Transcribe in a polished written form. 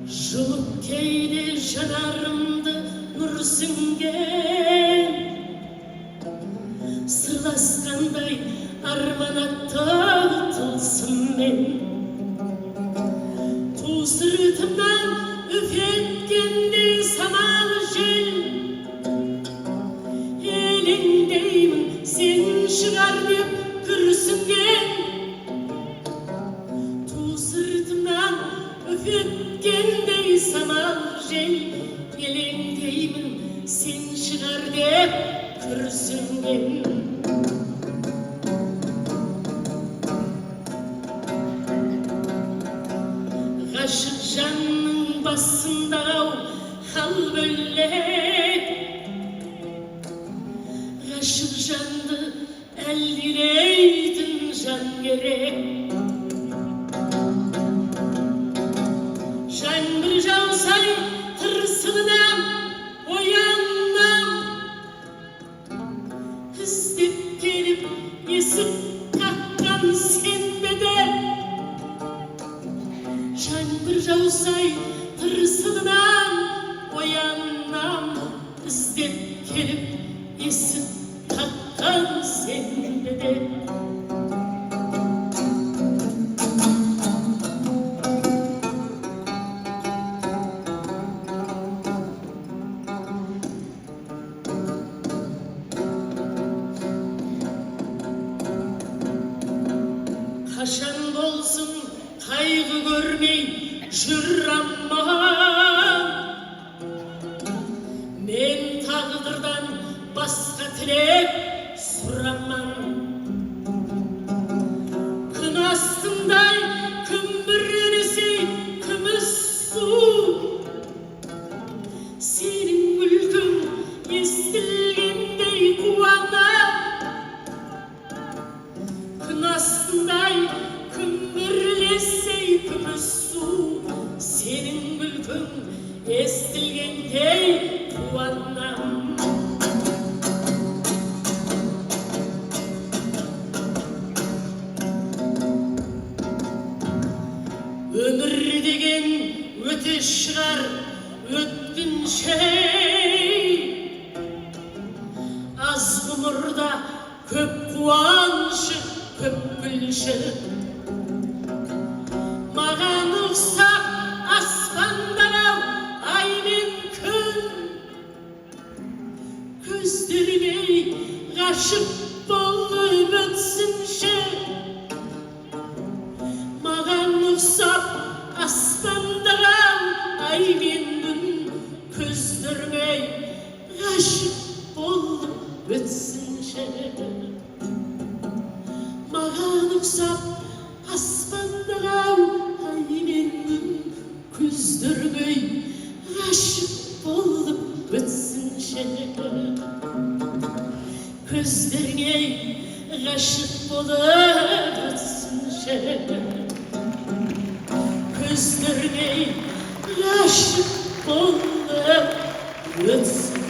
Жолып кейде жанарымды нұр сіңген, сырласқандай арман атты тылсыммен. Ту сыртымнан үф еткендей самал жел, елеңдеймін сен шығар деп күрсінген. Ту сыртымнан үф еткендей самал жел, елеңдеймін сен шығар деп күрсінген. Ғашық жанның басында-ау хал бөлек, ғашық жанды әлдилейтін жан керек. Жаңбыр жауса тырсылынан оянам, іздеп келіп есік қаққан сенбеді. Жаңбыр жауса тырсылынан оянам, іздеп келіп есік қаққан сенбеді. Қашан болсын қайғы көрмей жүр аман, мен тағдырдан басқа тілек сұраман. Күн астындай күмбірлесе күміс су, сенің күлкің естілгендей қуанам. Күн астындай күмбірлесе күміс су, сенің күлкің естілгендей қуанам. Өмір деген өте шығар өткінші, аз ғұмырда көп қуанышы, көп күлші. Маған ұқсап аспандан-ау ай мен күн, көздеріңе ғашық болып өтсінші. Маған ұқсап аспандан-ау ай мен күн, көздеріңе ғашық болып өтсінші. Маған ұқсап аспандан-ау ай мен күн, көздеріңе ғашық болып өтсінші. Көздеріңе ғашық болып өтсінші. Көздеріңе ғашық болып өтсінші.